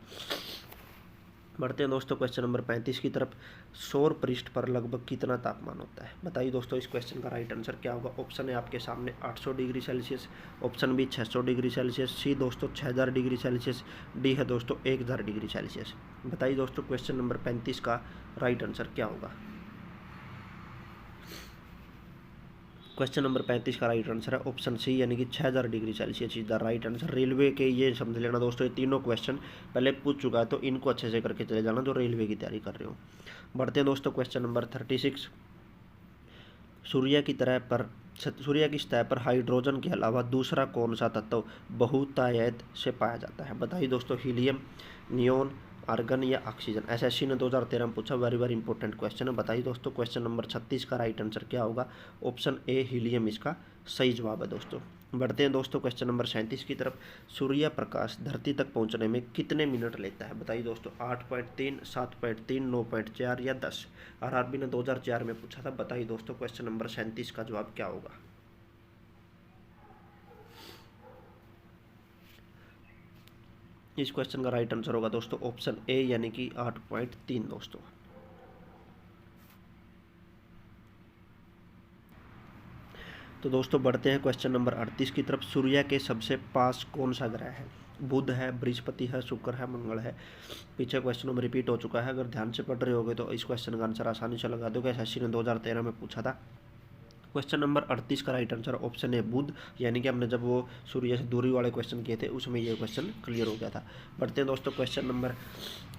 बढ़ते हैं दोस्तों क्वेश्चन नंबर 35 की तरफ। सौर पृष्ठ पर लगभग कितना तापमान होता है। बताइए दोस्तों इस क्वेश्चन का राइट आंसर क्या होगा। ऑप्शन है आपके सामने 800 degree Celsius, option B 600 degree Celsius, C दोस्तों 6000 डिग्री सेल्सियस, डी है दोस्तों 1000 डिग्री सेल्सियस। बताइए दोस्तों क्वेश्चन नंबर 35 का राइट आंसर क्या होगा। क्वेश्चन नंबर 35 का राइट आंसर है ऑप्शन सी यानी कि 6000 degree Celsius is the right answer. Railway के ये समझ लेना दोस्तों, ये तीनों क्वेश्चन पहले पूछ चुका है, तो इनको अच्छे से करके चले जाना जो रेलवे की तैयारी कर रहे हो। बढ़ते हैं दोस्तों क्वेश्चन नंबर 36। सूर्य की सतह पर हाइड्रोजन के अलावा दूसरा कौन सा तत्व बहुतायत से पाया जाता है? बताइए दोस्तों, हीलियम, नियोन, आर्गन या ऑक्सीजन। एसएससी ने 2013 में पूछा, वेरी वेरी इंपॉर्टेंट क्वेश्चन है। बताइए दोस्तों क्वेश्चन नंबर 36 का राइट आंसर क्या होगा? ऑप्शन ए हीलियम इसका सही जवाब है दोस्तों। बढ़ते हैं दोस्तों क्वेश्चन नंबर 37 की तरफ। सूर्य प्रकाश धरती तक पहुंचने में कितने मिनट लेता है? बताइए दोस्तों, 8.3, 7.3, 9.4 या 10। आरआरबी ने 2004 में पूछा था। बताइए दोस्तों क्वेश्चन नंबर 37 का जवाब क्या होगा? इस क्वेश्चन का राइट आंसर होगा दोस्तों ऑप्शन ए यानी कि 8.3 दोस्तों। तो दोस्तों बढ़ते हैं क्वेश्चन नंबर 38 की तरफ। सूर्य के सबसे पास कौन सा ग्रह है? बुध है, बृहस्पति है, शुक्र है, मंगल है। पीछे क्वेश्चनों में रिपीट हो चुका है, अगर ध्यान से पढ़ रहे होगे तो इस क्वेश्चन का आंसर आसानी से लगा दोगे। एसएससी ने 2013 में पूछा था। क्वेश्चन नंबर 38 का राइट आंसर ऑप्शन ए बुध, यानी कि हमने जब वो सूर्य से दूरी वाले क्वेश्चन किए थे उसमें ये क्वेश्चन क्लियर हो गया था। बढ़ते हैं दोस्तों क्वेश्चन नंबर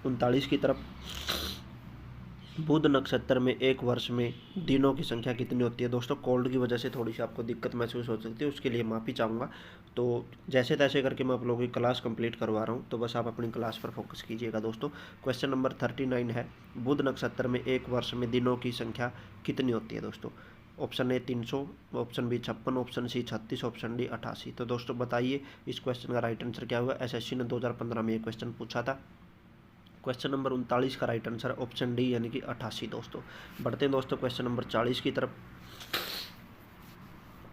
39 की तरफ। बुध नक्षत्र में एक वर्ष में दिनों की संख्या कितनी होती है? दोस्तों कोल्ड की वजह से थोड़ी सी आपको दिक्कत महसूस हो सकती है, उसके लिए माफ़ी चाहूँगा। तो जैसे तैसे करके मैं आप लोगों की क्लास कंप्लीट करवा रहा हूँ, तो बस आप अपनी क्लास पर फोकस कीजिएगा दोस्तों। क्वेश्चन नंबर 39 है, बुध नक्षत्र में एक वर्ष में दिनों की संख्या कितनी होती है दोस्तों? Option A 300, option B 56, option C 36, option D 88। तो दोस्तों बताइए इस क्वेश्चन का राइट आंसर क्या हुआ? एसएससी ने 2015 में ये क्वेश्चन पूछा था। क्वेश्चन नंबर 39 का राइट आंसर ऑप्शन डी यानी कि 88 दोस्तों। बढ़ते हैं दोस्तों क्वेश्चन नंबर 40 की तरफ।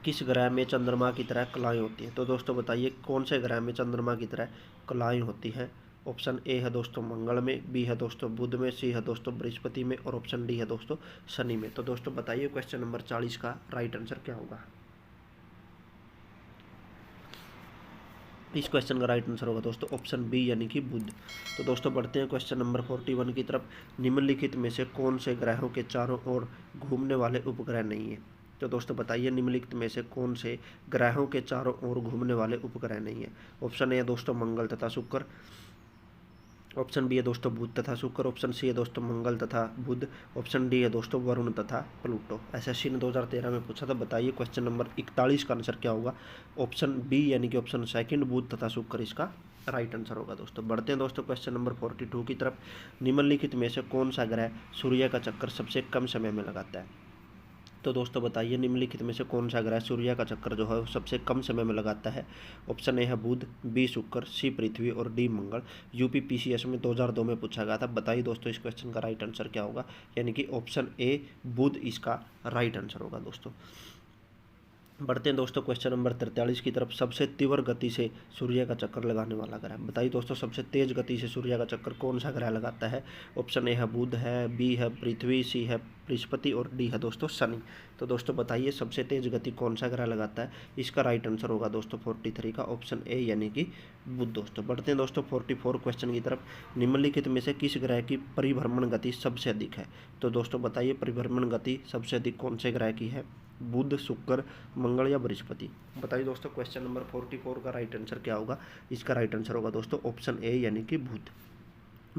किस ग्रह में चंद्रमा की तरह कलाएं होती हैं? तो दोस्तों बताइए कौन से ग्रह में चंद्रमा की तरह कलाएं होती हैं? ऑप्शन ए है दोस्तों मंगल में, बी है दोस्तों बुध में, सी है दोस्तों बृहस्पति में और ऑप्शन डी है दोस्तों शनि में। तो दोस्तों बताइए क्वेश्चन नंबर 40 का राइट आंसर क्या होगा? इस क्वेश्चन का राइट आंसर होगा दोस्तों ऑप्शन बी यानी कि बुध। तो दोस्तों बढ़ते हैं क्वेश्चन नंबर 41 की तरफ। निम्नलिखित में से कौन से ग्रहों के चारों ओर घूमने वाले उपग्रह नहीं है? तो दोस्तों बताइए निम्नलिखित में से कौन से ग्रहों के चारों ओर घूमने वाले उपग्रह नहीं है? ऑप्शन ए है दोस्तों मंगल तथा शुक्र, ऑप्शन बी है दोस्तों बुध तथा शुक्र, ऑप्शन सी है दोस्तों मंगल तथा बुध, ऑप्शन डी है दोस्तों वरुण तथा प्लूटो। एसएससी ने 2013 में पूछा था। बताइए क्वेश्चन नंबर 41 का आंसर क्या होगा? ऑप्शन बी यानी कि ऑप्शन सेकंड बुध तथा शुक्र इसका राइट आंसर होगा दोस्तों। बढ़ते हैं दोस्तों क्वेश्चन नंबर 42 की तरफ। निम्नलिखित में से कौन सा ग्रह सूर्य का चक्कर सबसे कम समय में लगाता है? तो दोस्तों बताइए निम्नलिखित में से कौन सा ग्रह सूर्य का चक्कर जो है वो सबसे कम समय में लगाता है? ऑप्शन ए है बुध, बी शुक्र, सी पृथ्वी और डी मंगल। यूपी पीसीएस में 2002 में पूछा गया था। बताइए दोस्तों इस क्वेश्चन का राइट आंसर क्या होगा? यानी कि ऑप्शन ए बुध इसका राइट आंसर होगा दोस्तों। बढ़ते हैं दोस्तों क्वेश्चन नंबर 43 की तरफ। सबसे तीव्र गति से सूर्य का चक्कर लगाने वाला ग्रह। बताइए दोस्तों सबसे तेज गति से सूर्य का चक्कर कौन सा ग्रह लगाता है? ऑप्शन ए है बुध है, बी है पृथ्वी, सी है बृहस्पति और डी है दोस्तों शनि। तो दोस्तों बताइए सबसे तेज गति कौन सा ग्रह लगाता है? इसका राइट आंसर होगा दोस्तों 43 का ऑप्शन ए यानी कि बुध दोस्तों। बढ़ते हैं दोस्तों 44 क्वेश्चन की तरफ। निम्नलिखित में से किस ग्रह की परिभ्रमण गति सबसे अधिक है? तो दोस्तों बताइए परिभ्रमण गति सबसे अधिक कौन से ग्रह की है? बुध, शुक्र, मंगल या बृहस्पति। बताइए दोस्तों क्वेश्चन नंबर 44 का राइट आंसर क्या होगा? इसका राइट आंसर होगा दोस्तों ऑप्शन ए यानी कि बुध।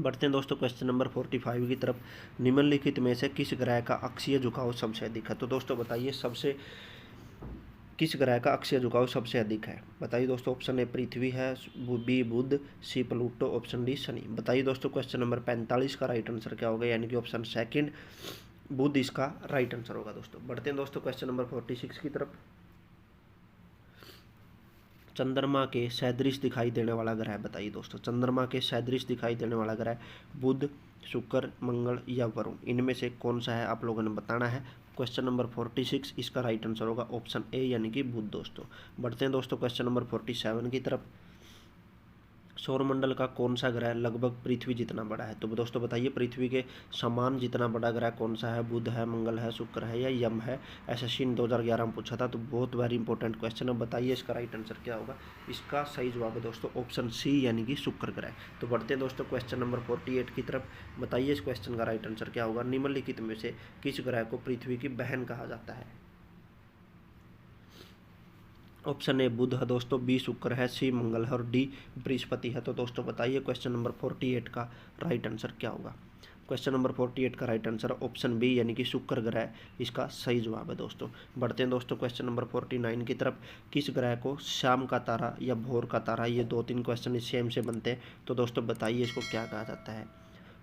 बढ़ते हैं दोस्तों क्वेश्चन नंबर 45 की तरफ। निम्नलिखित में से किस ग्रह का अक्षीय झुकाव सबसे अधिक है? तो दोस्तों बताइए किस ग्रह का अक्षीय झुकाव सबसे अधिक है? बताइए दोस्तों ऑप्शन ए पृथ्वी है, बी बुध, सी प्लूटो, ऑप्शन डी शनि। बताइए दोस्तों क्वेश्चन नंबर 45 का राइट आंसर क्या होगा? यानी कि ऑप्शन सेकंड बुध इसका राइट आंसर होगा दोस्तों। बढ़ते हैं दोस्तों क्वेश्चन नंबर 46 की तरफ। चंद्रमा के सदृश दिखाई देने वाला ग्रह। बताइए दोस्तों चंद्रमा के सदृश दिखाई देने वाला ग्रह बुध, शुक्र, मंगल या वरुण, इनमें से कौन सा है आप लोगों ने बताना है। क्वेश्चन नंबर 46 इसका राइट आंसर होगा ऑप्शन ए यानी कि बुध दोस्तों। बढ़ते हैं दोस्तों क्वेश्चन नंबर 47 की तरफ। सौरमंडल का कौन सा ग्रह लगभग पृथ्वी जितना बड़ा है? तो दोस्तों बताइए पृथ्वी के समान जितना बड़ा ग्रह कौन सा है? बुध है, मंगल है, शुक्र है या यम है? एसएससी ने 2011 में पूछा था, तो बहुत वेरी इंपॉर्टेंट क्वेश्चन है। बताइए इसका राइट आंसर क्या होगा? इसका सही जवाब है दोस्तों ऑप्शन सी यानी कि शुक्र ग्रह। तो बढ़ते हैं दोस्तों क्वेश्चन नंबर 48 की तरफ। बताइए इस क्वेश्चन का राइट आंसर क्या होगा? निम्नलिखित में से किस ग्रह को पृथ्वी की बहन कहा जाता है? ऑप्शन ए बुध है दोस्तों, बी शुक्र है, सी मंगल है और डी बृहस्पति है। तो दोस्तों बताइए क्वेश्चन नंबर 48 का राइट आंसर क्या होगा। क्वेश्चन नंबर 48 का राइट आंसर ऑप्शन बी यानी कि शुक्र ग्रह इसका सही जवाब है दोस्तों। बढ़ते हैं दोस्तों क्वेश्चन नंबर 49 की तरफ। किस ग्रह को शाम का तारा या भोर का तारा, ये 2-3 क्वेश्चन इस सेम से बनते हैं। तो दोस्तों बताइए इसको क्या कहा जाता है।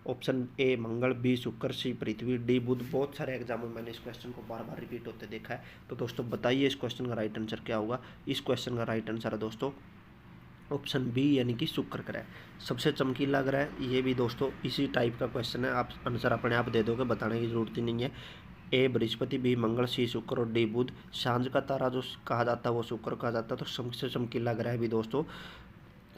ऑप्शन ए मंगल, बी शुक्र, सी पृथ्वी, डी बुध। बहुत सारे एग्जाम में मैंने इस क्वेश्चन को बार बार रिपीट होते देखा है। तो दोस्तों बताइए इस क्वेश्चन का राइट आंसर क्या होगा। इस क्वेश्चन का राइट आंसर है दोस्तों ऑप्शन बी यानी कि शुक्र ग्रह। सबसे चमकीला ग्रह, ये भी दोस्तों इसी टाइप का क्वेश्चन है, आप आंसर अपने आप दे दोगे, बताने की जरूरत ही नहीं है। ए बृहस्पति, बी मंगल, सी शुक्र और डी बुध। सांझ का तारा जो कहा जाता है वो शुक्र कहा जाता है, तो सबसे चमकीला ग्रह भी दोस्तों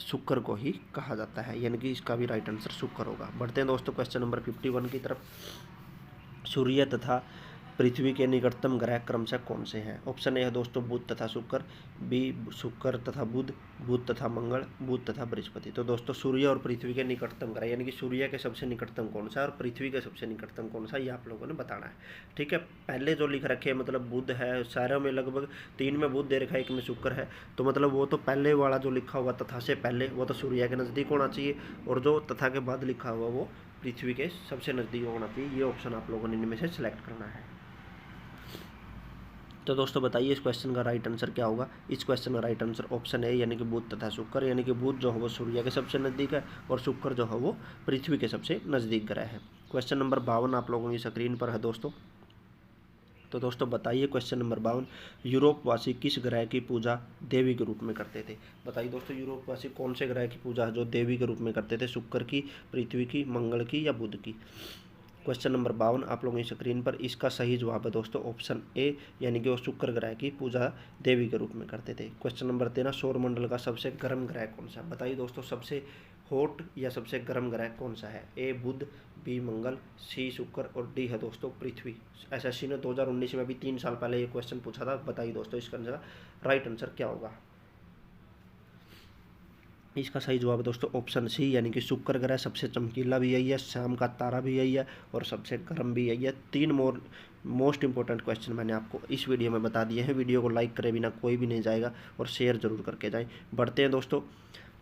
शुक्र को ही कहा जाता है, यानी कि इसका भी राइट आंसर शुक्र होगा। बढ़ते हैं दोस्तों क्वेश्चन नंबर 51 की तरफ। सूर्य तथा पृथ्वी के निकटतम ग्रह क्रमशः कौन से हैं। ऑप्शन ए है दोस्तों बुध तथा शुक्र, बी शुक्र तथा बुध, बुध तथा मंगल, बुध तथा बृहस्पति। तो दोस्तों सूर्य और पृथ्वी के निकटतम ग्रह, यानी कि सूर्य के सबसे निकटतम कौन सा है और पृथ्वी के सबसे निकटतम कौन सा, ये आप लोगों ने बताना है। ठीक है, पहले जो लिख रखे हैं मतलब बुध है, सारों में लगभग 3 में बुध दे रखा है, 1 में शुक्र है, तो मतलब वो तो पहले वाला जो लिखा होगा तथा से पहले वो तो सूर्य के नज़दीक होना चाहिए, और जो तथा के बाद लिखा हुआ वो पृथ्वी के सबसे नज़दीक होना चाहिए। ये ऑप्शन आप लोगों ने इनमें से सिलेक्ट करना है। तो दोस्तों बताइए इस क्वेश्चन का राइट आंसर क्या होगा। इस क्वेश्चन का राइट आंसर ऑप्शन ए यानी कि बुध तथा शुक्र, यानी कि बुध जो है वो सूर्य के सबसे नज़दीक है और शुक्र जो है वो पृथ्वी के सबसे नज़दीक ग्रह है। क्वेश्चन नंबर 52 आप लोगों की स्क्रीन पर है दोस्तों। तो दोस्तों बताइए क्वेश्चन नंबर 52, यूरोपवासी किस ग्रह की पूजा देवी के रूप में करते थे। बताइए दोस्तों यूरोपवासी कौन से ग्रह की पूजा जो देवी के रूप में करते थे, शुक्र की, पृथ्वी की, मंगल की या बुध की। क्वेश्चन नंबर 52 आप लोगों की स्क्रीन पर। इसका सही जवाब है दोस्तों ऑप्शन ए यानी कि वो शुक्र ग्रह की पूजा देवी के रूप में करते थे। क्वेश्चन नंबर 13, सौरमंडल का सबसे गर्म ग्रह कौन सा है। बताइए दोस्तों सबसे हॉट या सबसे गर्म ग्रह कौन सा है। ए बुध, बी मंगल, सी शुक्र और डी है दोस्तों पृथ्वी। एसएससी ने 2019 में भी 3 साल पहले ये क्वेश्चन पूछा था। बताइए दोस्तों इसका आंसर राइट आंसर क्या होगा। इसका सही जवाब है दोस्तों ऑप्शन सी यानी कि शुक्र ग्रह। सबसे चमकीला भी यही है, शाम का तारा भी यही है और सबसे गर्म भी यही है। 3 मोस्ट इंपॉर्टेंट क्वेश्चन मैंने आपको इस वीडियो में बता दिए हैं। वीडियो को लाइक करे बिना कोई भी नहीं जाएगा और शेयर जरूर करके जाएं। बढ़ते हैं दोस्तों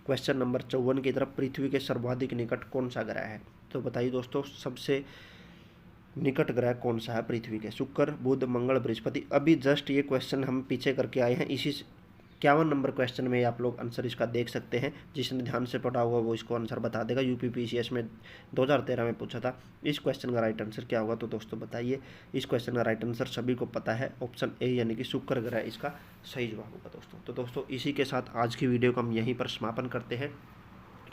क्वेश्चन नंबर 54 की तरफ। पृथ्वी के सर्वाधिक निकट कौन सा ग्रह है। तो बताइए दोस्तों सबसे निकट ग्रह कौन सा है पृथ्वी के, शुक्र, बुध, मंगल, बृहस्पति। अभी जस्ट ये क्वेश्चन हम पीछे करके आए हैं, इसी 51 नंबर क्वेश्चन में आप लोग आंसर इसका देख सकते हैं। जिसने ध्यान से पढ़ा हुआ वो इसको आंसर बता देगा। यूपीपीसीएस में 2013 में पूछा था। इस क्वेश्चन का राइट आंसर क्या होगा। तो दोस्तों बताइए इस क्वेश्चन का राइट आंसर सभी को पता है, ऑप्शन ए यानी कि शुक्र ग्रह इसका सही जवाब होगा दोस्तों। तो दोस्तों इसी के साथ आज की वीडियो को हम यहीं पर समापन करते हैं,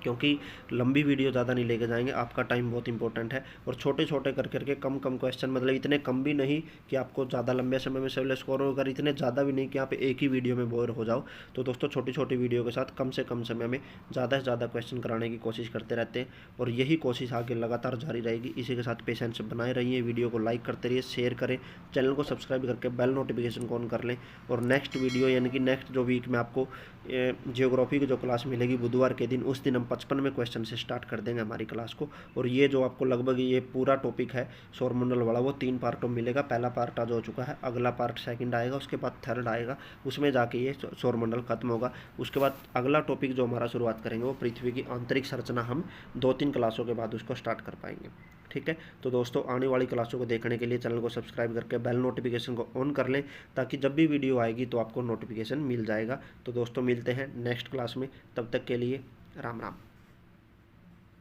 क्योंकि लंबी वीडियो ज़्यादा नहीं लेके जाएंगे। आपका टाइम बहुत इंपॉर्टेंट है और छोटे छोटे कर करके कम कम क्वेश्चन, मतलब इतने कम भी नहीं कि आपको ज़्यादा लंबे समय में सिविल स्कोर हो, अगर इतने ज़्यादा भी नहीं कि आप एक ही वीडियो में बोर हो जाओ। तो दोस्तों छोटी छोटी वीडियो के साथ कम से कम समय में ज़्यादा से ज़्यादा क्वेश्चन कराने की कोशिश करते रहते हैं और यही कोशिश आगे लगातार जारी रहेगी। इसी के साथ पेशेंस बनाए रहिए, वीडियो को लाइक करते रहिए, शेयर करें, चैनल को सब्सक्राइब करके बेल नोटिफिकेशन को ऑन कर लें। और नेक्स्ट वीडियो यानी कि नेक्स्ट जो वीक में आपको जियोग्राफी की जो क्लास मिलेगी बुधवार के दिन, उस दिन हम 55 में क्वेश्चन से स्टार्ट कर देंगे हमारी क्लास को। और ये जो आपको लगभग ये पूरा टॉपिक है सौरमंडल वाला, वो 3 पार्टों में मिलेगा। पहला पार्ट आज हो चुका है, अगला पार्ट सेकंड आएगा, उसके बाद थर्ड आएगा, उसमें जाके ये सौरमंडल खत्म होगा। उसके बाद अगला टॉपिक जो हमारा शुरुआत करेंगे वो पृथ्वी की आंतरिक संरचना, हम 2-3 क्लासों के बाद उसको स्टार्ट कर पाएंगे। ठीक है, तो दोस्तों आने वाली क्लासों को देखने के लिए चैनल को सब्सक्राइब करके बेल नोटिफिकेशन को ऑन कर लें, ताकि जब भी वीडियो आएगी तो आपको नोटिफिकेशन मिल जाएगा। तो दोस्तों मिलते हैं नेक्स्ट क्लास में, तब तक के लिए राम राम।